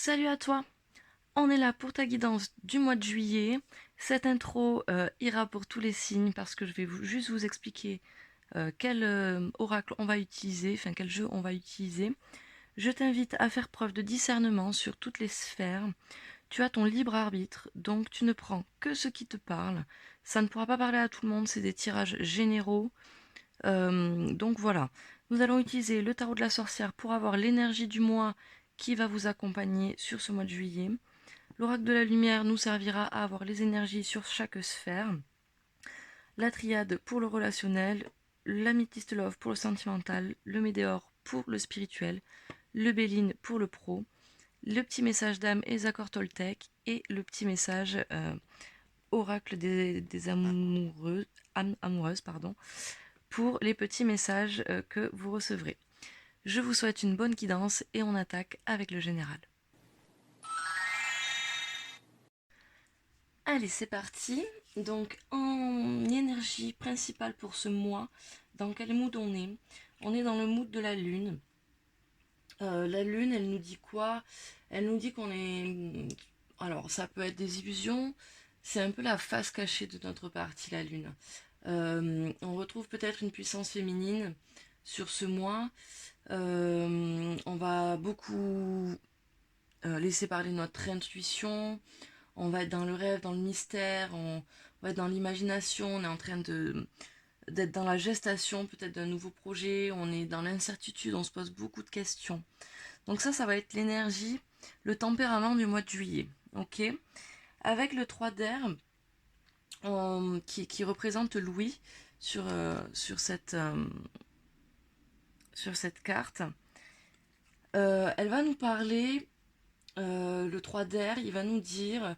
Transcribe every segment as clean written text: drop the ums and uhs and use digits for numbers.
Salut à toi, on est là pour ta guidance du mois de juillet. Cette intro ira pour tous les signes parce que je vais juste vous expliquer quel oracle on va utiliser, enfin quel jeu on va utiliser. Je t'invite à faire preuve de discernement sur toutes les sphères. Tu as ton libre arbitre, donc tu ne prends que ce qui te parle. Ça ne pourra pas parler à tout le monde, c'est des tirages généraux. Donc voilà, nous allons utiliser le tarot de la sorcière pour avoir l'énergie du mois qui va vous accompagner sur ce mois de juillet. L'oracle de la lumière nous servira à avoir les énergies sur chaque sphère. La triade pour le relationnel, l'améthyste love pour le sentimental, le météore pour le spirituel, le béline pour le pro, le petit message d'âme et les accords Toltec et le petit message oracle des amoureux, amoureuses pardon, pour les petits messages que vous recevrez. Je vous souhaite une bonne guidance et on attaque avec le général. Allez, c'est parti. Donc, en énergie principale pour ce mois, dans quel mood on est? On est dans le mood de la lune. La lune, elle nous dit quoi? Elle nous dit qu'on est... Alors, ça peut être des illusions. C'est un peu la face cachée de notre partie, la lune. On retrouve peut-être une puissance féminine sur ce mois. On va beaucoup laisser parler notre intuition. On va être dans le rêve, dans le mystère, on va être dans l'imagination, on est en train d'être dans la gestation peut-être d'un nouveau projet, on est dans l'incertitude, on se pose beaucoup de questions. Donc ça va être l'énergie, le tempérament du mois de juillet. Ok. Avec le 3 d'air qui représente Louis sur cette carte, elle va nous parler, le 3 d'air, il va nous dire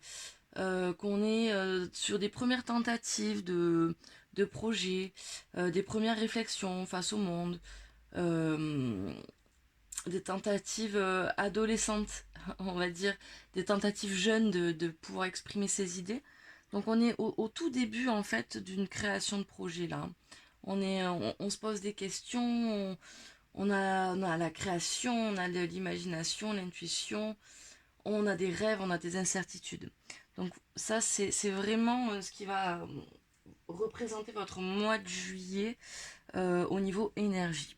qu'on est sur des premières tentatives de projets, des premières réflexions face au monde, euh, des tentatives adolescentes, on va dire, des tentatives jeunes de pouvoir exprimer ses idées. Donc on est au tout début en fait d'une création de projet là. On se pose des questions, on a la création, on a l'imagination, l'intuition, on a des rêves, on a des incertitudes. Donc ça, c'est vraiment ce qui va représenter votre mois de juillet au niveau énergie.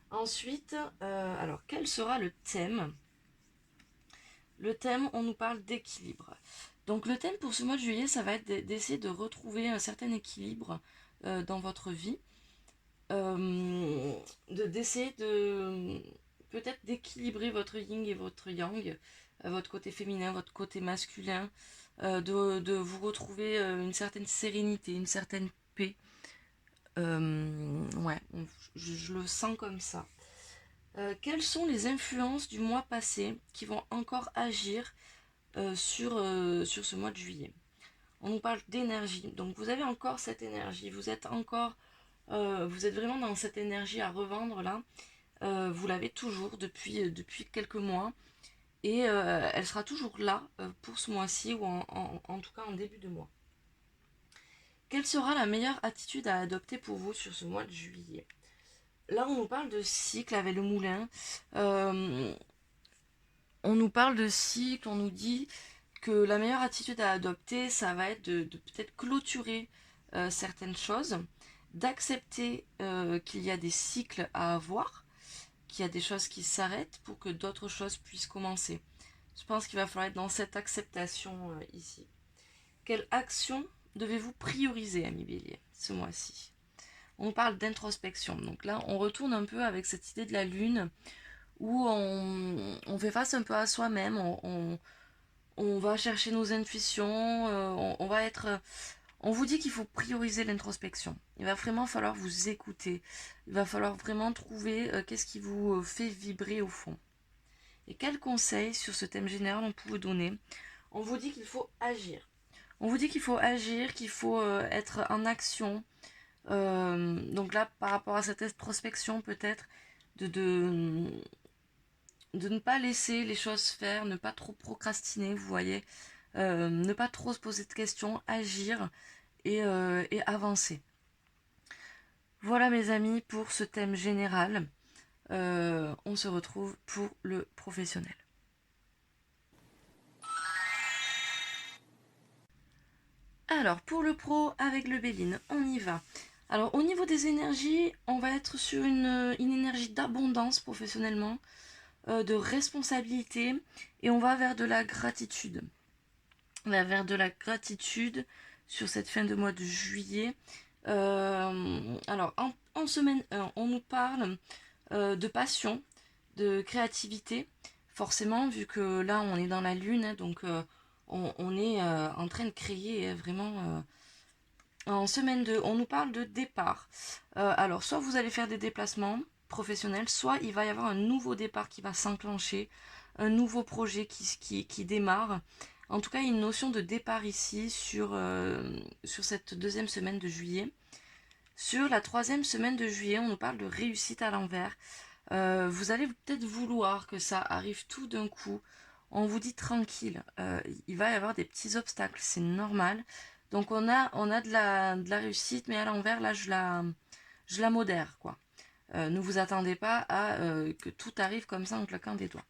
Ensuite, alors quel sera le thème? Le thème, on nous parle d'équilibre. Donc le thème pour ce mois de juillet, ça va être d'essayer de retrouver un certain équilibre dans votre vie. D'essayer de peut-être d'équilibrer votre yin et votre yang, votre côté féminin, votre côté masculin, de vous retrouver une certaine sérénité, une certaine paix. Ouais, je le sens comme ça. Quelles sont les influences du mois passé qui vont encore agir sur ce mois de juillet? On nous parle d'énergie, donc vous avez encore cette énergie, vous êtes vraiment dans cette énergie à revendre là. Vous l'avez toujours depuis quelques mois et elle sera toujours là pour ce mois-ci ou en tout cas en début de mois. Quelle sera la meilleure attitude à adopter pour vous sur ce mois de juillet? Là, on nous parle de cycle avec le moulin. Euh, on nous parle de cycle, on nous dit que la meilleure attitude à adopter, ça va être de peut-être clôturer certaines choses, d'accepter qu'il y a des cycles à avoir, qu'il y a des choses qui s'arrêtent pour que d'autres choses puissent commencer. Je pense qu'il va falloir être dans cette acceptation ici. Quelle action devez-vous prioriser, ami Bélier, ce mois-ci? On parle d'introspection. Donc là, on retourne un peu avec cette idée de la lune où on fait face un peu à soi-même, on va chercher nos intuitions, on va être... On vous dit qu'il faut prioriser l'introspection. Il va vraiment falloir vous écouter. Il va falloir vraiment trouver qu'est-ce qui vous fait vibrer au fond. Et quels conseils sur ce thème général on peut vous donner? On vous dit qu'il faut agir. On vous dit qu'il faut agir, qu'il faut être en action. Donc là, par rapport à cette introspection, peut-être de ne pas laisser les choses faire, ne pas trop procrastiner, vous voyez, ne pas trop se poser de questions, agir et avancer. Voilà mes amis pour ce thème général. On se retrouve pour le professionnel. Alors, pour le pro avec le Béline, on y va. Alors, au niveau des énergies, on va être sur une énergie d'abondance professionnellement, de responsabilité, et on va vers de la gratitude. On va vers de la gratitude sur cette fin de mois de juillet. Alors, en semaine 1, on nous parle de passion, de créativité. Forcément, vu que là, on est dans la lune, hein, donc on est en train de créer vraiment. En semaine 2, on nous parle de départ. Alors, soit vous allez faire des déplacements professionnels, soit il va y avoir un nouveau départ qui va s'enclencher, un nouveau projet qui démarre. En tout cas, il y a une notion de départ ici sur cette deuxième semaine de juillet. Sur la troisième semaine de juillet, on nous parle de réussite à l'envers. Vous allez peut-être vouloir que ça arrive tout d'un coup. On vous dit tranquille, il va y avoir des petits obstacles, c'est normal. Donc on a de la réussite, mais à l'envers, là, je la modère, quoi. Ne vous attendez pas à que tout arrive comme ça en claquant des doigts.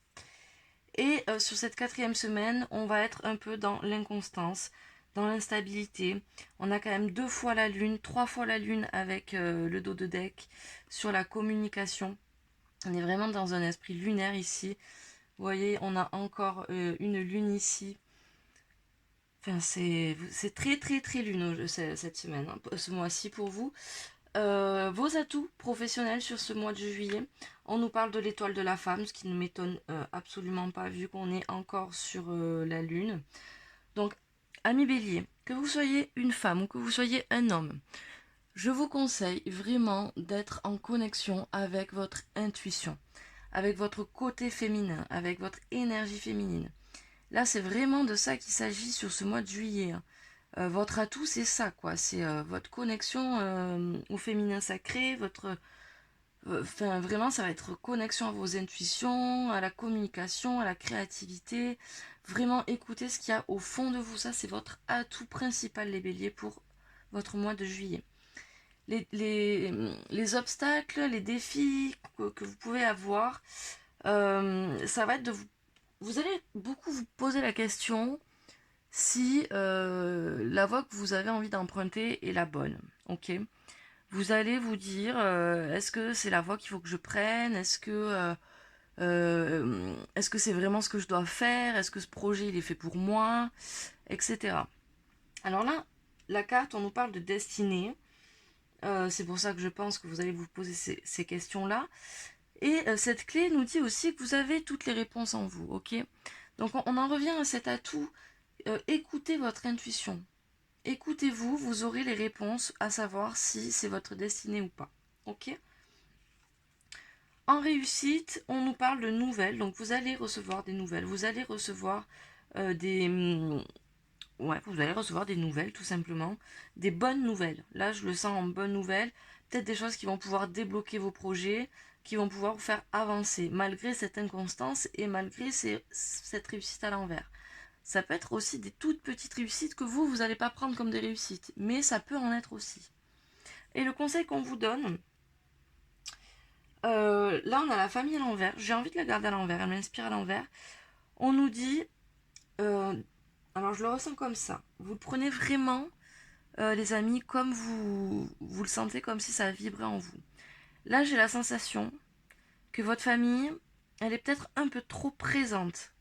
Et sur cette quatrième semaine, on va être un peu dans l'inconstance, dans l'instabilité. On a quand même 2 fois la lune, 3 fois la lune avec le dos de deck sur la communication. On est vraiment dans un esprit lunaire ici. Vous voyez, on a encore une lune ici. Enfin, c'est très très très lumineux cette semaine, hein, ce mois-ci pour vous. Vos atouts professionnels sur ce mois de juillet. On nous parle de l'étoile de la femme, ce qui ne m'étonne absolument pas vu qu'on est encore sur la lune. Donc, amis bélier, que vous soyez une femme ou que vous soyez un homme, je vous conseille vraiment d'être en connexion avec votre intuition, avec votre côté féminin, avec votre énergie féminine. Là, c'est vraiment de ça qu'il s'agit sur ce mois de juillet, hein. Votre atout, c'est ça, quoi. C'est votre connexion au féminin sacré, enfin, vraiment, ça va être connexion à vos intuitions, à la communication, à la créativité. Vraiment écoutez ce qu'il y a au fond de vous. Ça, c'est votre atout principal, les béliers, pour votre mois de juillet. Les obstacles, les défis que vous pouvez avoir, ça va être de vous... Vous allez beaucoup vous poser la question si la voie que vous avez envie d'emprunter est la bonne. Ok. Vous allez vous dire, est-ce que c'est la voie qu'il faut que je prenne? Est-ce que c'est vraiment ce que je dois faire? Est-ce que ce projet il est fait pour moi? Etc. Alors là, la carte, on nous parle de destinée. C'est pour ça que je pense que vous allez vous poser ces questions-là. Et cette clé nous dit aussi que vous avez toutes les réponses en vous, ok? Donc on en revient à cet atout. Écoutez votre intuition. Écoutez-vous, vous aurez les réponses à savoir si c'est votre destinée ou pas. Ok? En réussite, on nous parle de nouvelles. Donc vous allez recevoir des nouvelles. Vous allez recevoir vous allez recevoir des nouvelles tout simplement. Des bonnes nouvelles. Là, je le sens en bonnes nouvelles. Peut-être des choses qui vont pouvoir débloquer vos projets, qui vont pouvoir vous faire avancer, malgré cette inconstance et malgré cette réussite à l'envers. Ça peut être aussi des toutes petites réussites que vous n'allez pas prendre comme des réussites, mais ça peut en être aussi. Et le conseil qu'on vous donne, là on a la famille à l'envers, j'ai envie de la garder à l'envers, elle m'inspire à l'envers. On nous dit, alors je le ressens comme ça, vous le prenez vraiment, les amis, comme vous le sentez, comme si ça vibrait en vous. Là j'ai la sensation que votre famille, elle est peut-être un peu trop présente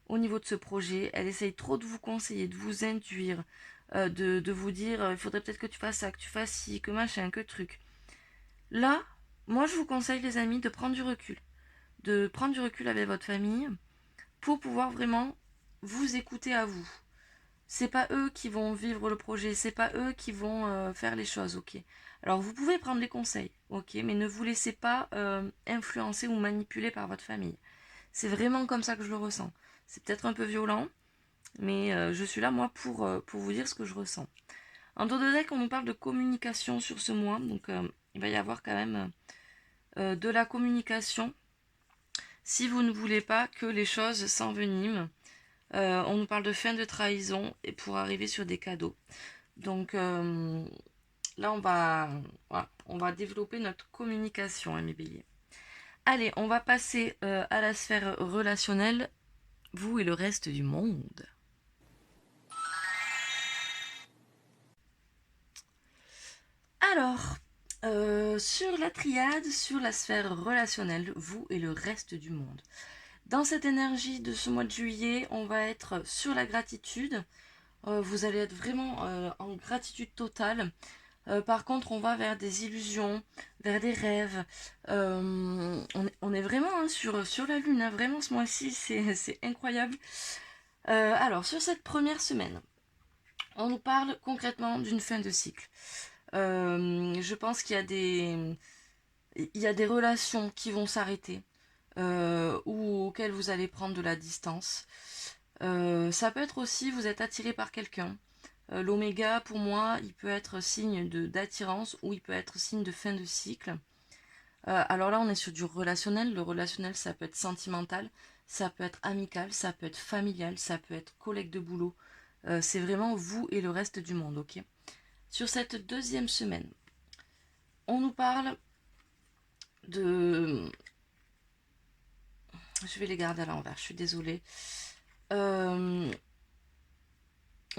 au niveau de ce projet. Elle essaye trop de vous conseiller, de vous induire, de vous dire il faudrait peut-être que tu fasses ça, que tu fasses ci, que machin, que truc. Là, moi je vous conseille les amis de prendre du recul. De prendre du recul avec votre famille pour pouvoir vraiment vous écouter à vous. C'est pas eux qui vont vivre le projet, c'est pas eux qui vont faire les choses, ok. Alors vous pouvez prendre les conseils, ok, mais ne vous laissez pas influencer ou manipuler par votre famille. C'est vraiment comme ça que je le ressens. C'est peut-être un peu violent, mais je suis là moi pour vous dire ce que je ressens. En tour de deck, on nous parle de communication sur ce mois, donc il va y avoir quand même de la communication. Si vous ne voulez pas que les choses s'enveniment, on nous parle de fin de trahison et pour arriver sur des cadeaux. Donc là, on va développer notre communication, mes béliers. Allez, on va passer à la sphère relationnelle, vous et le reste du monde. Alors, sur la triade, sur la sphère relationnelle, vous et le reste du monde. Dans cette énergie de ce mois de juillet, on va être sur la gratitude. Vous allez être vraiment en gratitude totale. Par contre, on va vers des illusions, vers des rêves. On est vraiment hein, sur la lune, hein, vraiment ce mois-ci, c'est incroyable. Alors, sur cette première semaine, on nous parle concrètement d'une fin de cycle. Je pense qu'il y a des relations qui vont s'arrêter ou auxquelles vous allez prendre de la distance. Ça peut être aussi, vous êtes attiré par quelqu'un. L'oméga, pour moi, il peut être signe d'attirance ou il peut être signe de fin de cycle. Alors là, on est sur du relationnel. Le relationnel, ça peut être sentimental, ça peut être amical, ça peut être familial, ça peut être collègue de boulot. C'est vraiment vous et le reste du monde, ok? Sur cette deuxième semaine, on nous parle de... Je vais les garder à l'envers, je suis désolée. On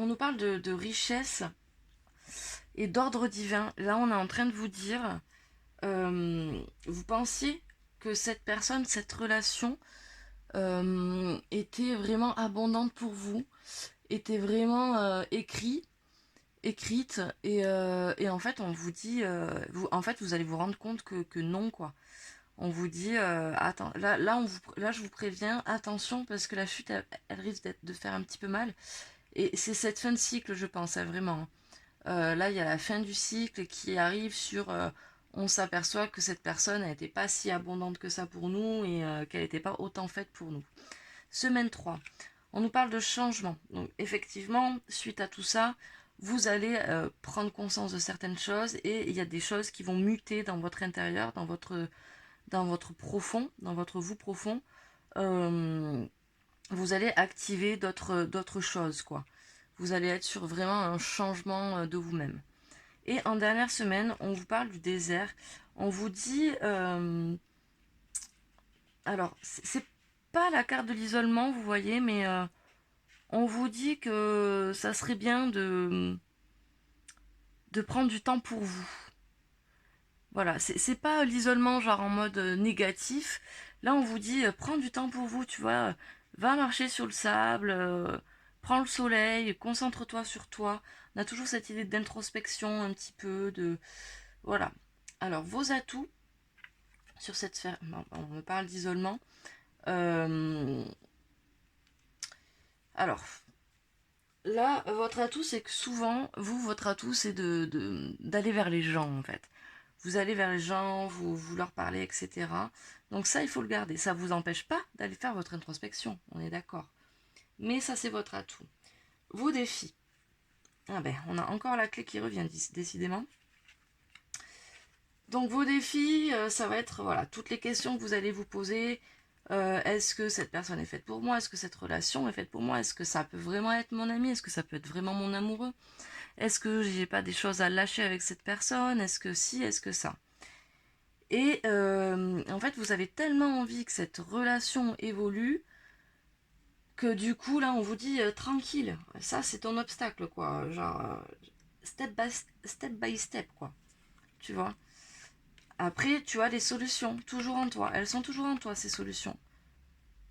nous parle de richesse et d'ordre divin. Là, on est en train de vous dire, vous pensiez que cette personne, cette relation était vraiment abondante pour vous, était vraiment écrite, et en fait, on vous dit, vous allez vous rendre compte que non, quoi. On vous dit, attends, là, je vous préviens, attention, parce que la chute, elle risque de faire un petit peu mal. Et c'est cette fin de cycle, je pense, hein, vraiment. Là, il y a la fin du cycle qui arrive sur... on s'aperçoit que cette personne n'était pas si abondante que ça pour nous et qu'elle n'était pas autant faite pour nous. Semaine 3, on nous parle de changement. Donc effectivement, suite à tout ça, vous allez prendre conscience de certaines choses et il y a des choses qui vont muter dans votre intérieur, dans votre profond, dans votre vous profond. Vous allez activer d'autres choses, quoi. Vous allez être sur vraiment un changement de vous-même. Et en dernière semaine, on vous parle du désert. On vous dit... alors, c'est pas la carte de l'isolement, vous voyez, mais on vous dit que ça serait bien de prendre du temps pour vous. Voilà, c'est pas l'isolement genre en mode négatif. Là, on vous dit, prends du temps pour vous, tu vois. Va marcher sur le sable, prends le soleil, concentre-toi sur toi. On a toujours cette idée d'introspection un petit peu, de... Voilà. Alors, vos atouts sur cette sphère... On me parle d'isolement. Alors, là, votre atout, c'est que souvent, votre atout, c'est d'aller vers les gens, en fait. Vous allez vers les gens, vous leur parlez, etc. Donc ça, il faut le garder. Ça ne vous empêche pas d'aller faire votre introspection, on est d'accord. Mais ça, c'est votre atout. Vos défis. Ah ben, on a encore la clé qui revient, décidément. Donc vos défis, ça va être voilà, toutes les questions que vous allez vous poser. Est-ce que cette personne est faite pour moi? Est-ce que cette relation est faite pour moi? Est-ce que ça peut vraiment être mon ami? Est-ce que ça peut être vraiment mon amoureux? Est-ce que j'ai pas des choses à lâcher avec cette personne? Est-ce que si? Est-ce que ça? Et en fait, vous avez tellement envie que cette relation évolue que du coup, là, on vous dit tranquille. Ça, c'est ton obstacle, quoi. Genre, step by step, quoi. Tu vois? Après, tu as les solutions, toujours en toi. Elles sont toujours en toi, ces solutions.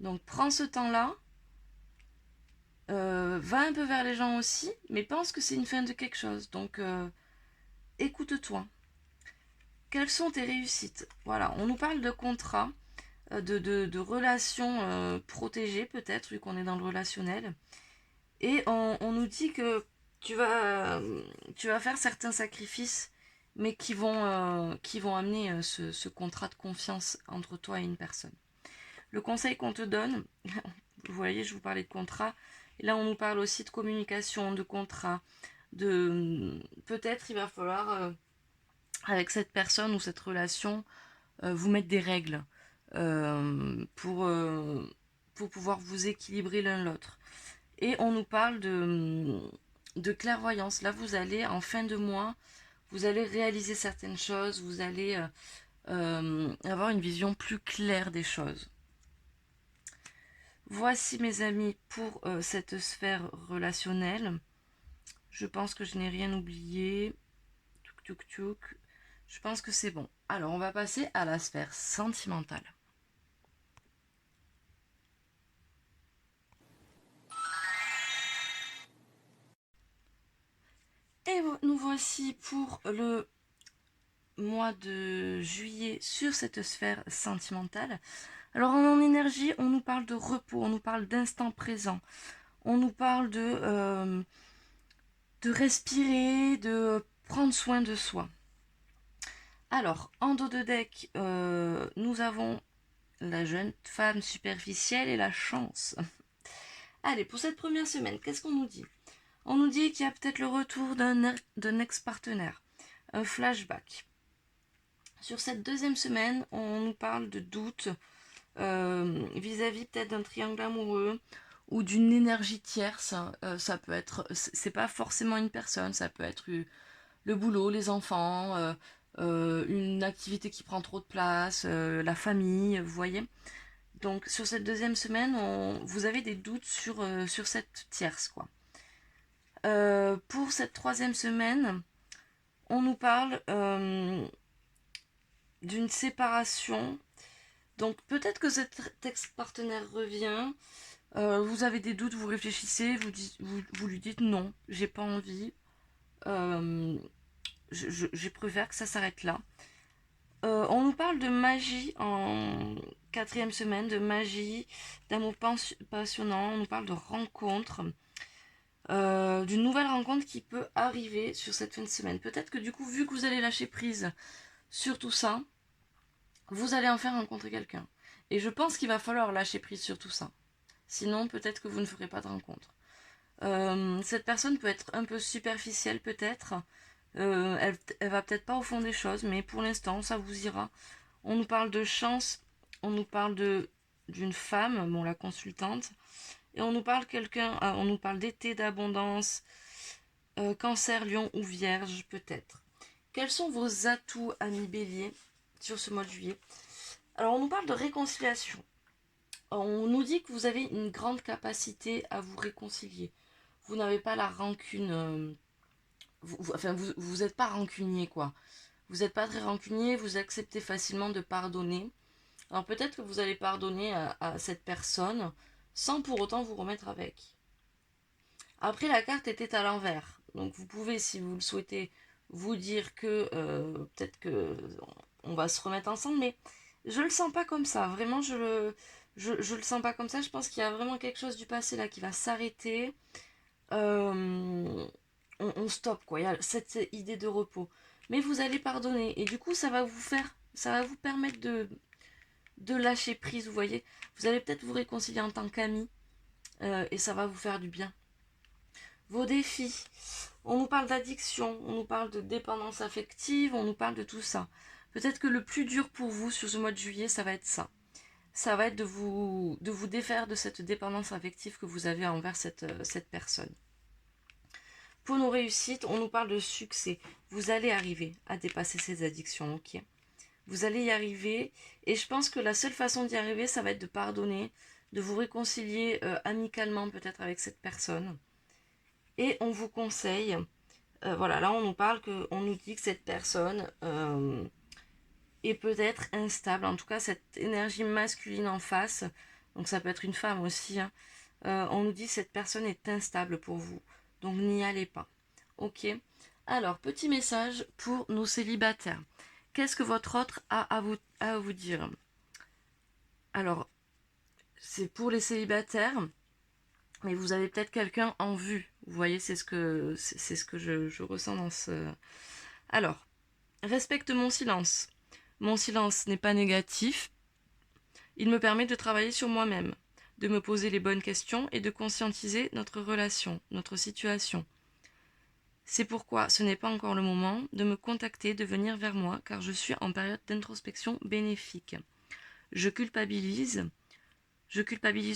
Donc, prends ce temps-là. Va un peu vers les gens aussi, mais pense que c'est une fin de quelque chose. Donc, écoute-toi. Quelles sont tes réussites? Voilà, on nous parle de contrat, de relations protégées peut-être, vu qu'on est dans le relationnel. Et on nous dit que tu vas faire certains sacrifices, mais qui vont amener ce contrat de confiance entre toi et une personne. Le conseil qu'on te donne, vous voyez, je vous parlais de contrat, et là on nous parle aussi de communication, de contrat, peut-être il va falloir, avec cette personne ou cette relation, vous mettre des règles pour pouvoir vous équilibrer l'un l'autre. Et on nous parle de clairvoyance. Là, vous allez, en fin de mois, vous allez réaliser certaines choses, vous allez avoir une vision plus claire des choses. Voici, mes amis, pour cette sphère relationnelle. Je pense que je n'ai rien oublié. tuk tuk. Je pense que c'est bon. Alors, on va passer à la sphère sentimentale. Et nous voici pour le mois de juillet sur cette sphère sentimentale. Alors en énergie, on nous parle de repos, on nous parle d'instant présent, on nous parle de respirer, de prendre soin de soi. Alors, en dos de deck, nous avons la jeune femme superficielle et la chance. Allez, pour cette première semaine, qu'est-ce qu'on nous dit? On nous dit qu'il y a peut-être le retour d'un ex-partenaire, un flashback. Sur cette deuxième semaine, on nous parle de doute vis-à-vis peut-être d'un triangle amoureux ou d'une énergie tierce. Ça peut être, c'est pas forcément une personne, ça peut être le boulot, les enfants, une activité qui prend trop de place, la famille, vous voyez. Donc sur cette deuxième semaine, vous avez des doutes sur cette tierce, quoi. Pour cette troisième semaine, on nous parle d'une séparation. Donc peut-être que cet ex-partenaire revient, vous avez des doutes, vous réfléchissez, vous lui dites non, j'ai pas envie, je préfère que ça s'arrête là. On nous parle de magie en quatrième semaine, de magie, d'amour passionnant, on nous parle de rencontres. D'une nouvelle rencontre qui peut arriver sur cette fin de semaine. Peut-être que du coup, vu que vous allez lâcher prise sur tout ça, vous allez enfin rencontrer quelqu'un. Et je pense qu'il va falloir lâcher prise sur tout ça. Sinon, peut-être que vous ne ferez pas de rencontre. Cette personne peut être un peu superficielle, peut-être. Elle va peut-être pas au fond des choses, mais pour l'instant, ça vous ira. On nous parle de chance, on nous parle d'une femme, bon, la consultante, et on nous parle d'été, d'abondance, cancer, lion ou vierge peut-être. Quels sont vos atouts, amis bélier, sur ce mois de juillet? Alors on nous parle de réconciliation. On nous dit que vous avez une grande capacité à vous réconcilier. Vous n'avez pas la rancune. Vous n'êtes pas rancunier, quoi. Vous n'êtes pas très rancunier, vous acceptez facilement de pardonner. Alors peut-être que vous allez pardonner à cette personne sans pour autant vous remettre avec. Après, la carte était à l'envers. Donc vous pouvez, si vous le souhaitez, vous dire que peut-être que on va se remettre ensemble, mais je le sens pas comme ça. Vraiment, je le sens pas comme ça. Je pense qu'il y a vraiment quelque chose du passé là qui va s'arrêter. On stoppe, quoi. Il y a cette idée de repos. Mais vous allez pardonner. Et du coup, ça va vous permettre de lâcher prise, vous voyez. Vous allez peut-être vous réconcilier en tant qu'amis. Et ça va vous faire du bien. Vos défis. On nous parle d'addiction, on nous parle de dépendance affective, on nous parle de tout ça. Peut-être que le plus dur pour vous sur ce mois de juillet, ça va être ça. Ça va être de vous défaire de cette dépendance affective que vous avez envers cette personne. Pour nos réussites, on nous parle de succès. Vous allez arriver à dépasser ces addictions, ok? Vous allez y arriver. Et je pense que la seule façon d'y arriver, ça va être de pardonner, de vous réconcilier amicalement peut-être avec cette personne. Et on vous conseille, voilà, là on nous dit que cette personne est peut-être instable, en tout cas cette énergie masculine en face, donc ça peut être une femme aussi, hein, on nous dit que cette personne est instable pour vous, donc n'y allez pas, ok? Alors, petit message pour nos célibataires. Qu'est-ce que votre autre a à vous dire? Alors, c'est pour les célibataires, mais vous avez peut-être quelqu'un en vue. Vous voyez, c'est ce que je ressens dans ce... Alors, respecte mon silence. Mon silence n'est pas négatif. Il me permet de travailler sur moi-même, de me poser les bonnes questions et de conscientiser notre relation, notre situation. C'est pourquoi ce n'est pas encore le moment de me contacter, de venir vers moi, car je suis en période d'introspection bénéfique. Je culpabilise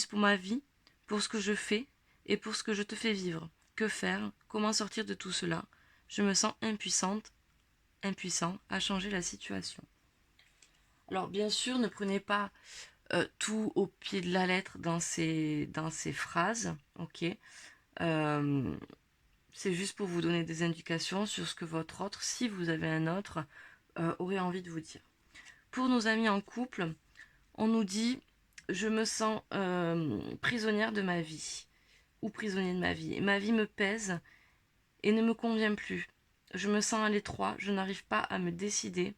pour ma vie, pour ce que je fais et pour ce que je te fais vivre. Que faire? Comment sortir de tout cela? Je me sens impuissant à changer la situation. Alors bien sûr, ne prenez pas tout au pied de la lettre dans ces phrases, ok? c'est juste pour vous donner des indications sur ce que votre autre, si vous avez un autre, aurait envie de vous dire. Pour nos amis en couple, on nous dit « Je me sens prisonnière de ma vie » ou « prisonnier de ma vie ». Ma vie me pèse et ne me convient plus. Je me sens à l'étroit, je n'arrive pas à me décider,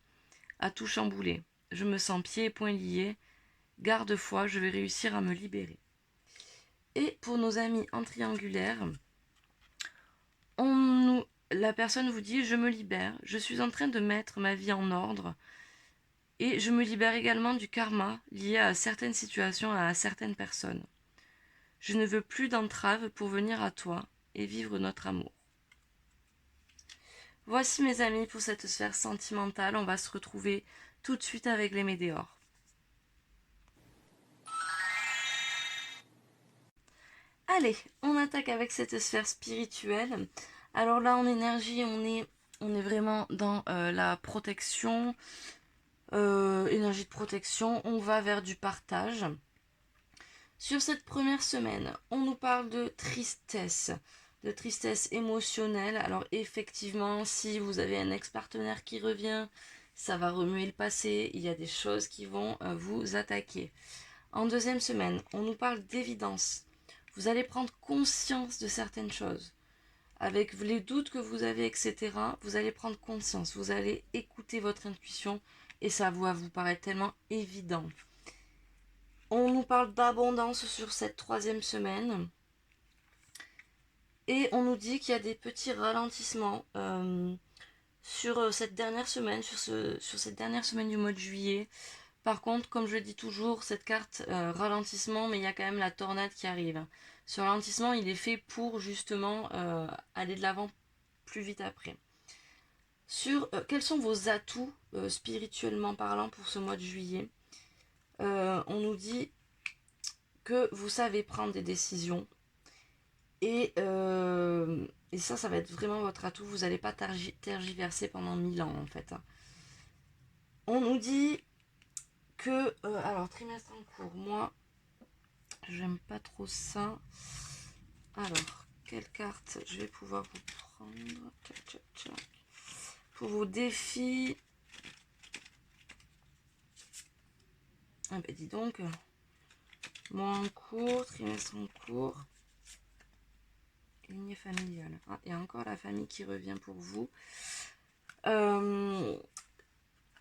à tout chambouler. Je me sens pieds et poings liés. Garde-foi, je vais réussir à me libérer. Et pour nos amis en triangulaire, la personne vous dit « Je me libère, je suis en train de mettre ma vie en ordre et je me libère également du karma lié à certaines situations, à certaines personnes. Je ne veux plus d'entraves pour venir à toi et vivre notre amour. » Voici mes amis pour cette sphère sentimentale. On va se retrouver tout de suite avec les météores. Allez, on attaque avec cette sphère spirituelle. Alors là, en énergie, on est vraiment dans la protection, énergie de protection. On va vers du partage. Sur cette première semaine, on nous parle de tristesse émotionnelle. Alors effectivement, si vous avez un ex-partenaire qui revient, ça va remuer le passé. Il y a des choses qui vont vous attaquer. En deuxième semaine, on nous parle d'évidence. Vous allez prendre conscience de certaines choses. Avec les doutes que vous avez, etc., vous allez prendre conscience. Vous allez écouter votre intuition et ça va vous paraître tellement évident. On nous parle d'abondance sur cette troisième semaine. Et on nous dit qu'il y a des petits ralentissements sur cette dernière semaine, sur cette dernière semaine du mois de juillet. Par contre, comme je le dis toujours, cette carte ralentissement, mais il y a quand même la tornade qui arrive. Ce ralentissement, il est fait pour justement aller de l'avant plus vite après. Sur quels sont vos atouts spirituellement parlant pour ce mois de juillet, on nous dit que vous savez prendre des décisions. Et ça va être vraiment votre atout. Vous n'allez pas tergiverser pendant 1000 ans en fait. On nous dit que... alors, trimestre en cours, moi, j'aime pas trop ça. Alors, quelle carte je vais pouvoir vous prendre? Pour vos défis... Ah ben dis donc, mois en cours, trimestre en cours, lignée familiale. Ah, il y a encore la famille qui revient pour vous.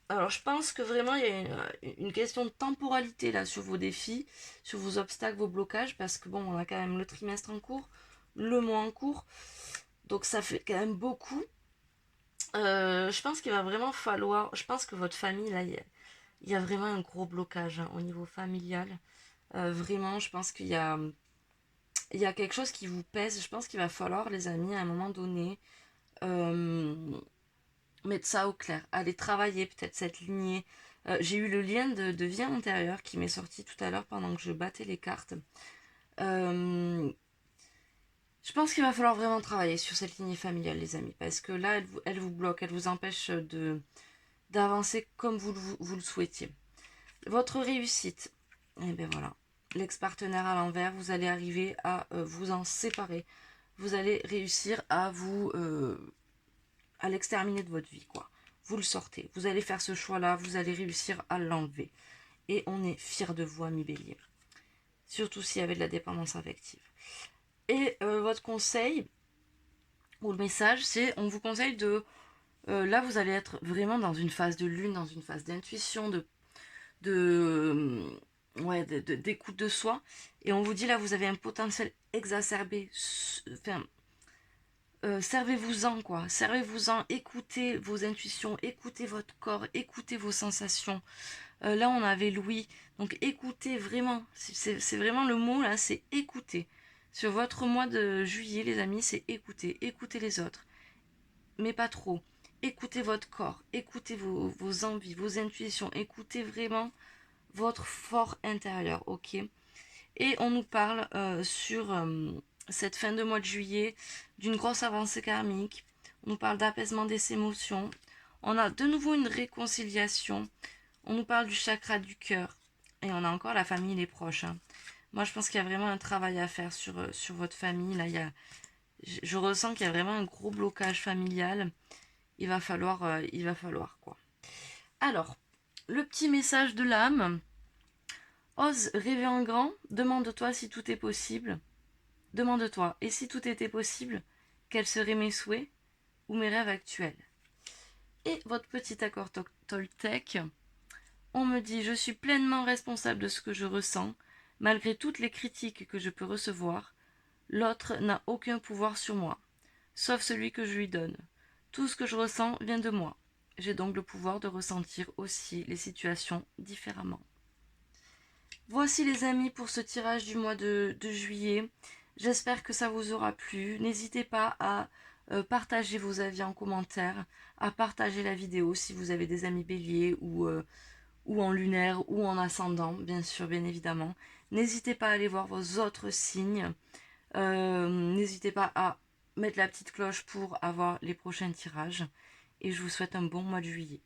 Alors je pense que vraiment il y a une question de temporalité là sur vos défis, sur vos obstacles, vos blocages, parce que bon, on a quand même le trimestre en cours, le mois en cours, donc ça fait quand même beaucoup. Je pense qu'il va vraiment falloir, je pense que votre famille là, il y a vraiment un gros blocage hein, au niveau familial. Vraiment, je pense qu'il y a quelque chose qui vous pèse. Je pense qu'il va falloir, les amis, à un moment donné, mettre ça au clair. Aller travailler peut-être cette lignée. J'ai eu le lien de vie antérieure qui m'est sorti tout à l'heure pendant que je battais les cartes. Je pense qu'il va falloir vraiment travailler sur cette lignée familiale, les amis, parce que là, elle vous bloque, elle vous empêche d'avancer comme vous le souhaitiez. Votre réussite, et bien voilà, l'ex-partenaire à l'envers, vous allez arriver à vous en séparer. Vous allez réussir à à l'exterminer de votre vie, quoi. Vous le sortez. Vous allez faire ce choix-là, vous allez réussir à l'enlever. Et on est fiers de vous, amis bélier. Surtout s'il y avait de la dépendance affective. Et votre conseil, ou le message, c'est, on vous conseille de... là, vous allez être vraiment dans une phase de lune, dans une phase d'intuition, d'écoute de soi. Et on vous dit, là, vous avez un potentiel exacerbé. Enfin, servez-vous-en, quoi. Servez-vous-en, écoutez vos intuitions, écoutez votre corps, écoutez vos sensations. Là, on avait Louis. Donc, écoutez vraiment. C'est vraiment le mot, là, c'est écouter. Sur votre mois de juillet, les amis, c'est écouter. Écoutez les autres. Mais pas trop. Écoutez votre corps. Écoutez vos envies, vos intuitions. Écoutez vraiment votre fort intérieur, ok? Et on nous parle sur cette fin de mois de juillet d'une grosse avancée karmique. On nous parle d'apaisement des émotions. On a de nouveau une réconciliation. On nous parle du chakra du cœur. Et on a encore la famille, les proches. Hein. Moi, je pense qu'il y a vraiment un travail à faire sur votre famille. Là, Je ressens qu'il y a vraiment un gros blocage familial. Il va falloir quoi. Alors, le petit message de l'âme. Ose rêver en grand, demande-toi si tout est possible. Demande-toi, et si tout était possible, quels seraient mes souhaits ou mes rêves actuels? Et votre petit accord Toltec, on me dit, je suis pleinement responsable de ce que je ressens, malgré toutes les critiques que je peux recevoir. L'autre n'a aucun pouvoir sur moi, sauf celui que je lui donne. Tout ce que je ressens vient de moi. J'ai donc le pouvoir de ressentir aussi les situations différemment. Voici les amis pour ce tirage du mois de juillet. J'espère que ça vous aura plu. N'hésitez pas à partager vos avis en commentaire, à partager la vidéo si vous avez des amis béliers ou en lunaire ou en ascendant, bien sûr, bien évidemment. N'hésitez pas à aller voir vos autres signes. N'hésitez pas à mettre la petite cloche pour avoir les prochains tirages. Et je vous souhaite un bon mois de juillet.